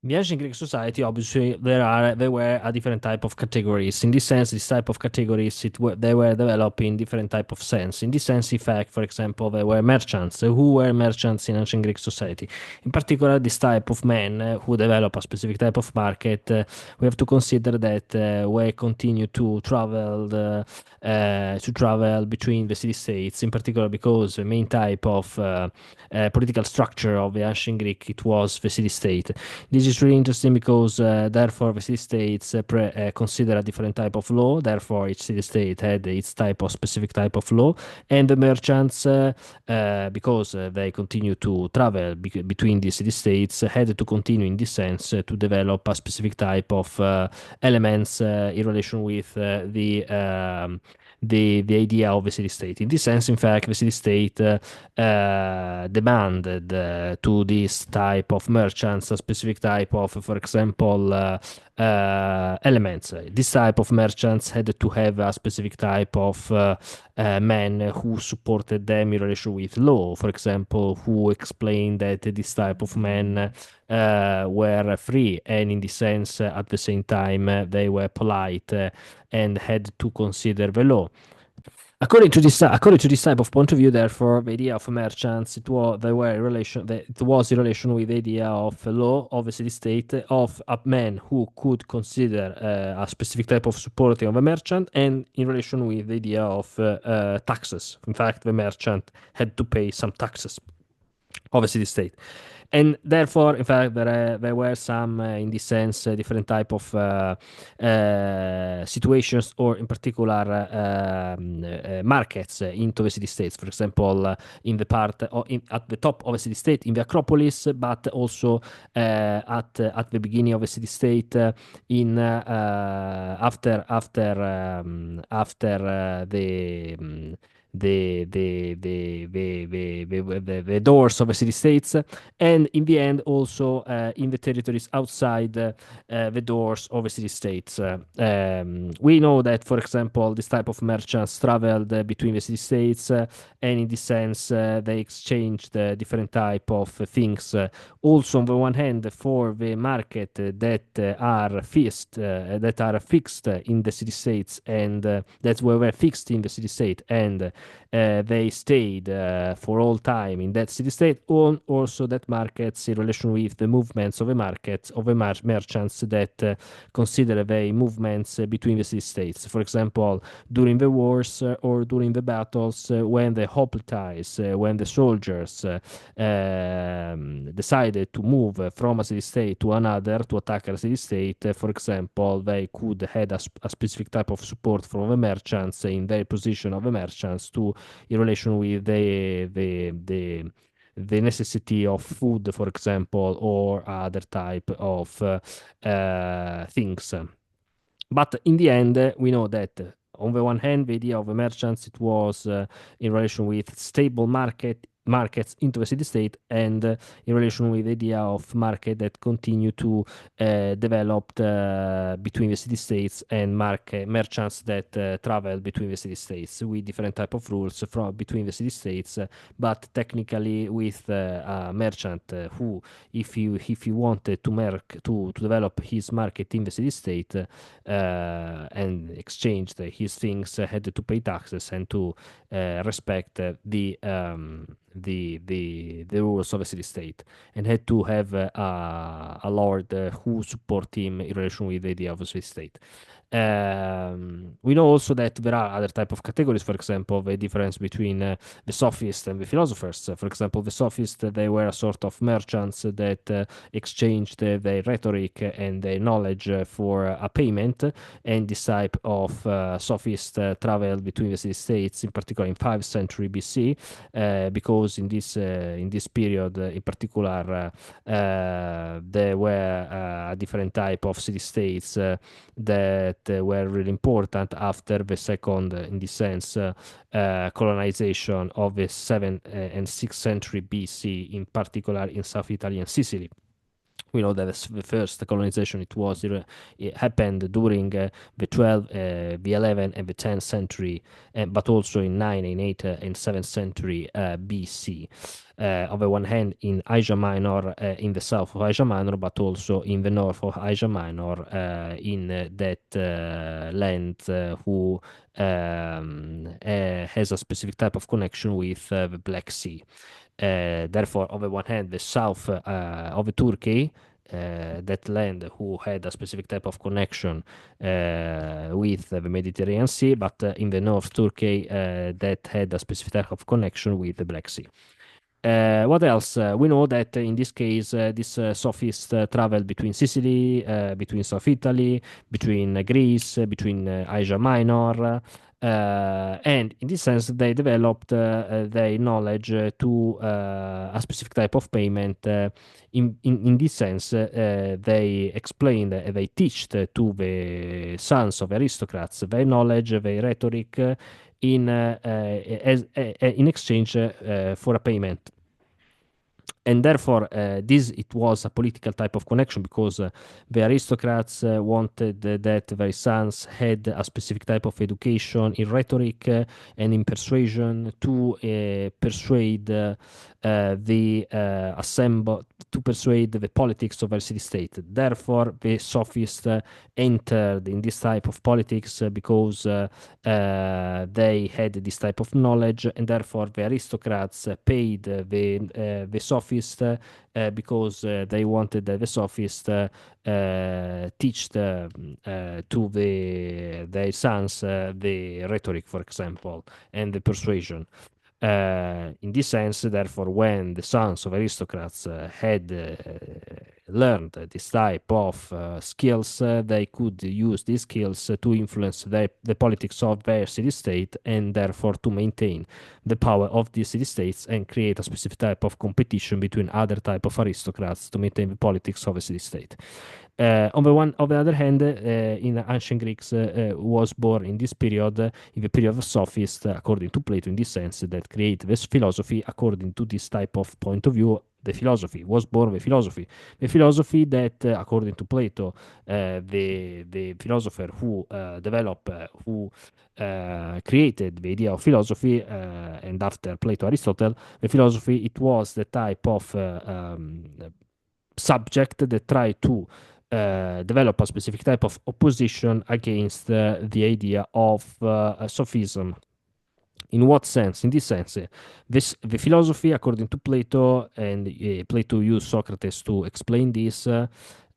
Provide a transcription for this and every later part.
The ancient Greek society, obviously, there were a different type of categories. In this sense, this type of categories they were developed in different type of sense. In this sense, in fact, for example, there were merchants. Who were merchants in ancient Greek society? In particular, this type of men who develop a specific type of market. We have to consider that we continue to travel between the city states. In particular, because the main type of political structure of the ancient Greek it was the city state. This is really interesting because therefore the city states consider a different type of law. Therefore, each city state had its type of specific type of law, and the merchants, because they continue to travel between the city states, had to continue in this sense to develop a specific type of elements in relation with the idea of the city state. In this sense, in fact, the city state demanded to this type of merchants a specific type of, for example, elements. This type of merchants had to have a specific type of men who supported them in relation with law. For example, who explained that this type of men were free and, in this sense, at the same time, they were polite and had to consider the law. According to this type of point of view, therefore, the idea of merchants they were in relation it was in relation with the idea of a law of a city state of a man who could consider a specific type of supporting of a merchant, and in relation with the idea of taxes. In fact, the merchant had to pay some taxes of a city state. And therefore, in fact, there were some, in this sense, different type of situations, or in particular markets into the city states. For example, in the part at the top of a city state in the Acropolis, but also at the beginning of a city state in after the doors of the city states, and in the end also in the territories outside the doors of the city states. We know that, for example, this type of merchants traveled between the city states, and in this sense they exchanged different type of things. Also, on the one hand, for the market that are fixed in the city states, and that were fixed in the city state, and they stayed for all time in that city state, or also that markets in relation with the movements of the markets of the merchants that consider the movements between the city states. For example, during the wars or during the battles, when the hoplites, when the soldiers decided to move from a city state to another to attack a city state, for example, they could have a specific type of support from the merchants in their position of the merchants to in relation with the necessity of food, for example, or other type of things. But in the end, we know that on the one hand, the idea of the merchants it was in relation with stable markets into the city state, and in relation with the idea of market that continue to develop between the city states, and merchants that travel between the city states with different type of rules from between the city states, but technically with a merchant who, if you wanted to develop his market in the city state and exchanged his things, had to pay taxes and to respect the rules of a city state, and had to have a lord who support him in relation with the idea of a city state. We know also that there are other type of categories. For example, the difference between the sophists and the philosophers. For example, the sophists they were a sort of merchants that exchanged their rhetoric and their knowledge for a payment, and this type of sophist traveled between the city states, in particular in 5th century BC, because in this period, in particular, there were a different type of city states that were really important after the second, in this sense, colonization of the 7th and 6th century BC, in particular in South Italy and Sicily. We know that the first colonization it happened during the 12th, the 11th, and the 10th century, but also in 9, in 8, and 7th century BC. On the one hand, in Asia Minor, in the south of Asia Minor, but also in the north of Asia Minor, in that land who has a specific type of connection with the Black Sea. Therefore, on the one hand, the south of Turkey, that land who had a specific type of connection with the Mediterranean Sea, but in the north Turkey that had a specific type of connection with the Black Sea. What else? We know that in this case, this sophists traveled between Sicily, between South Italy, between Greece, between Asia Minor, and in this sense, they developed their knowledge to a specific type of payment. In this sense, they explained, they teached to the sons of aristocrats their knowledge, their rhetoric, in exchange for a payment. And therefore, this it was a political type of connection because the aristocrats wanted that their sons had a specific type of education in rhetoric and in persuasion to persuade the assemble to persuade the politics of a city state. Therefore, the sophists entered in this type of politics because they had this type of knowledge, and therefore the aristocrats paid the sophists because they wanted the sophists teach to their sons the rhetoric, for example, and the persuasion. In this sense, therefore, when the sons of aristocrats had learned this type of skills, they could use these skills to influence the politics of their city-state and therefore to maintain the power of these city-states and create a specific type of competition between other type of aristocrats to maintain the politics of a city-state. On the other hand, in ancient Greeks was born in this period, in the period of sophists, according to Plato, in this sense, that create this philosophy according to this type of point of view. The philosophy was born the philosophy that, according to Plato, the philosopher who developed, who created the idea of philosophy, and after Plato, Aristotle, the philosophy it was the type of subject that tried to develop a specific type of opposition against the idea of sophism. In what sense? In this sense, the philosophy, according to Plato, and Plato used Socrates to explain this,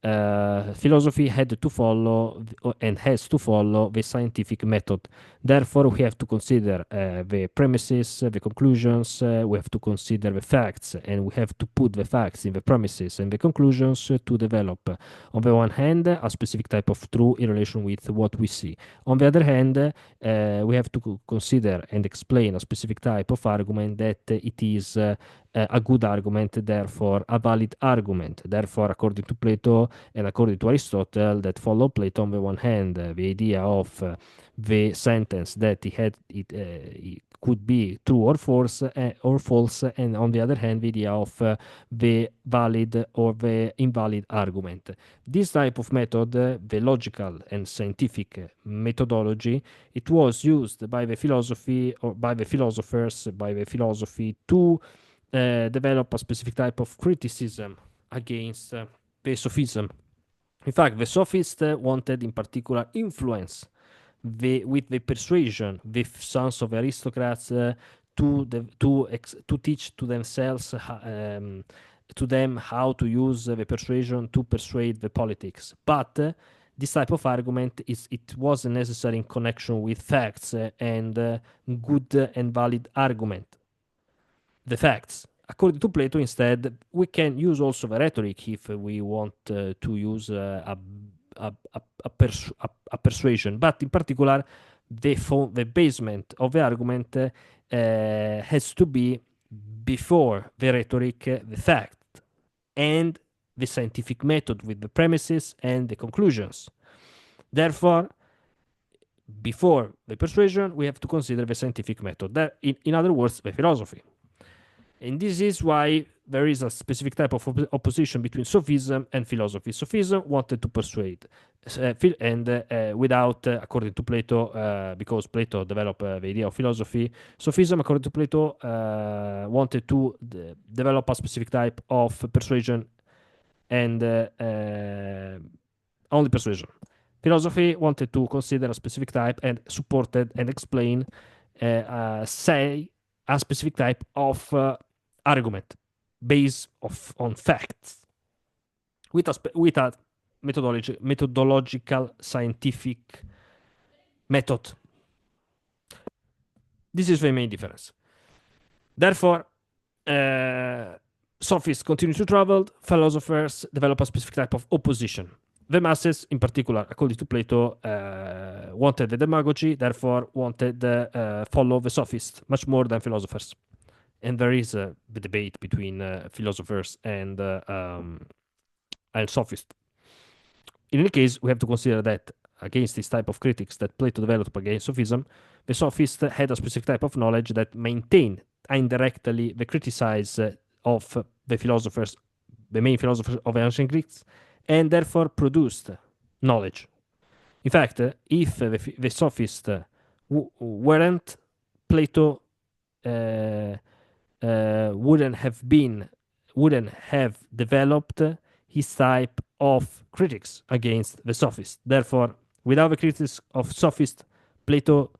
philosophy had to follow and has to follow the scientific method. Therefore, we have to consider the premises, the conclusions, we have to consider the facts, and we have to put the facts in the premises and the conclusions to develop, on the one hand, a specific type of truth in relation with what we see. On the other hand, we have to consider and explain a specific type of argument that it is a good argument, therefore a valid argument. Therefore, according to Plato and according to Aristotle, that follow Plato, on the one hand, the idea of the sentence that it could be true or false, and on the other hand, the idea of the valid or the invalid argument. This type of method, the logical and scientific methodology, it was used by the philosophy or by the philosophers, by the philosophy to develop a specific type of criticism against the sophism. In fact, the sophists wanted in particular influence with the persuasion the sons of aristocrats to teach to themselves to them how to use the persuasion to persuade the politics. But this type of argument it wasn't necessary in connection with facts and good and valid argument. The facts. According to Plato, instead, we can use also the rhetoric if we want to use a persuasion. But in particular, the basement of the argument has to be before the rhetoric, the fact, and the scientific method with the premises and the conclusions. Therefore, before the persuasion, we have to consider the scientific method. In other words, the philosophy. And this is why there is a specific type of opposition between Sophism and philosophy. Sophism wanted to persuade, and without, according to Plato, because Plato developed the idea of philosophy, Sophism, according to Plato, wanted to develop a specific type of persuasion and only persuasion. Philosophy wanted to consider a specific type and supported and explain, say, a specific type of argument based on facts with a methodological scientific method. This is the main difference. Therefore, sophists continue to travel, philosophers develop a specific type of opposition. The masses, in particular, according to Plato, wanted the demagogy, therefore wanted follow the sophists much more than philosophers. And there is the debate between philosophers and sophists. In any case, we have to consider that against this type of critics that Plato developed against sophism, the sophists had a specific type of knowledge that maintained indirectly the criticize of the philosophers, the main philosophers of ancient Greeks, and therefore produced knowledge. In fact, if the sophists weren't, Plato wouldn't have developed his type of critics against the sophists. Therefore, without the critics of sophists, Plato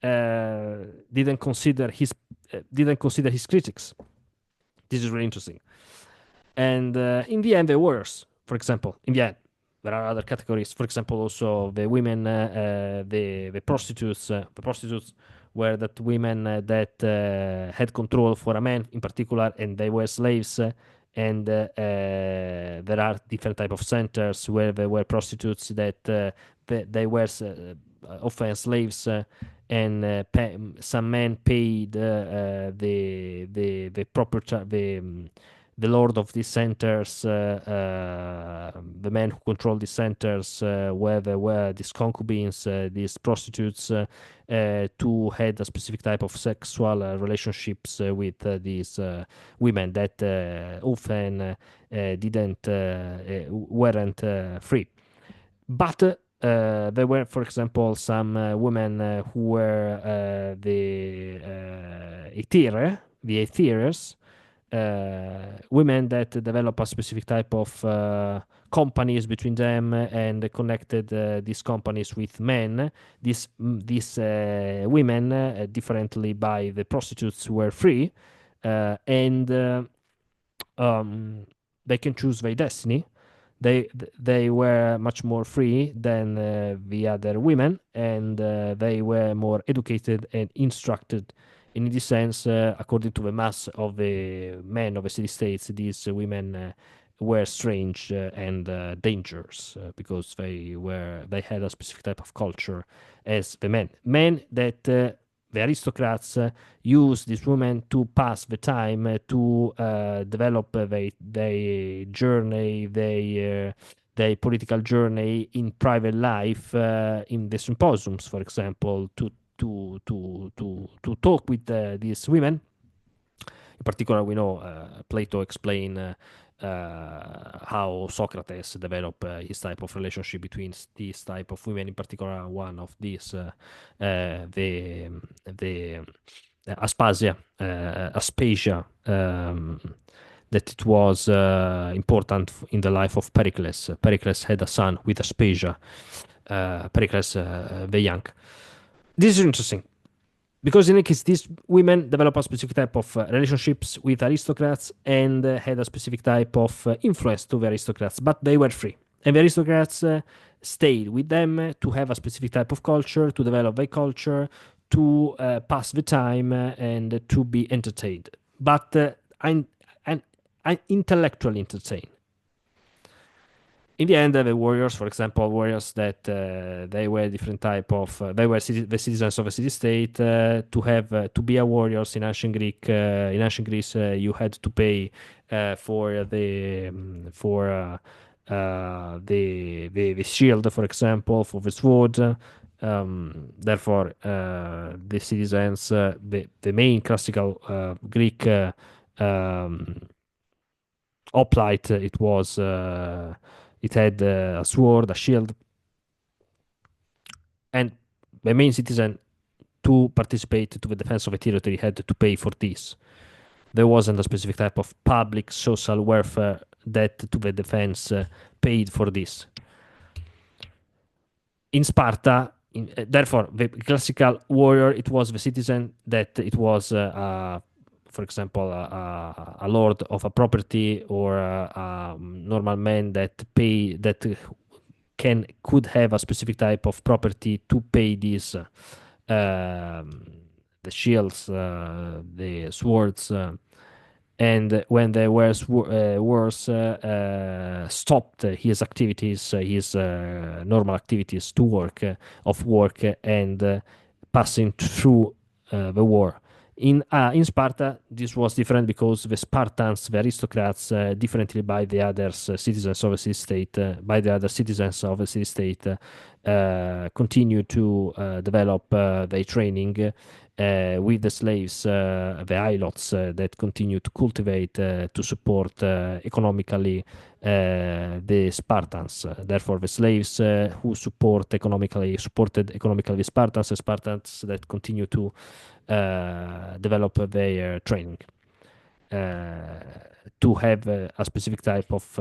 didn't consider his critics. This is really interesting. And in the end, the warriors, for example, in the end, there are other categories. For example, also the women, the prostitutes. The prostitutes were that women that had control for a man in particular, and they were slaves. And there are different type of centers where there were prostitutes that they were often slaves, and some men paid the proper the lord of these centers, the men who control these centers, where there were these concubines, these prostitutes, to had a specific type of sexual relationships with these women that often weren't free. But there were, for example, some women who were the aetheriers, women that develop a specific type of companies between them and connected these companies with men. These women, differently by the prostitutes, were free, and they can choose their destiny. They were much more free than the other women, and they were more educated and instructed. In this sense, according to the mass of the men of the city-states, these women were strange and dangerous because they had a specific type of culture as the men. Men that the aristocrats used these women to pass the time, to develop their journey, their political journey in private life, in the symposiums, for example, to talk with these women. In particular, we know Plato explained how Socrates developed his type of relationship between these type of women. In particular, one of these, the Aspasia, that it was important in the life of Pericles. Pericles had a son with Aspasia, Pericles the Young. This is interesting because in any case, these women develop a specific type of relationships with aristocrats and had a specific type of influence to the aristocrats, but they were free. And the aristocrats stayed with them to have a specific type of culture, to develop their culture, to pass the time and to be entertained, but intellectually entertained. In the end, the warriors, for example, warriors that they were different type of, they were the citizens of a city-state. To be a warriors in ancient Greece, you had to pay for the shield, for example, for the sword. Therefore, the citizens, the main classical Greek hoplite, it had a sword, a shield, and the main citizen to participate to the defense of a territory had to pay for this. There wasn't a specific type of public social welfare that to the defense paid for this. In Sparta, therefore, the classical warrior, it was the citizen that it was, for example, a lord of a property or a normal man that pay that could have a specific type of property to pay these the shields, the swords, and when the wars stopped his activities, his normal activities to work of work and passing through the war. In Sparta, this was different because the Spartans, the aristocrats, differently by the other citizens of the city state, by the other citizens of the city state, continue to develop their training with the slaves, the ilots that continue to cultivate to support economically the Spartans. Therefore, the slaves who supported economically the Spartans, the Spartans that continue to develop their training to have a specific type of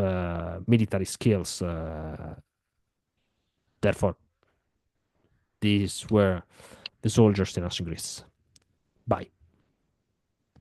military skills. Therefore, these were the soldiers in ancient Greece. Bye.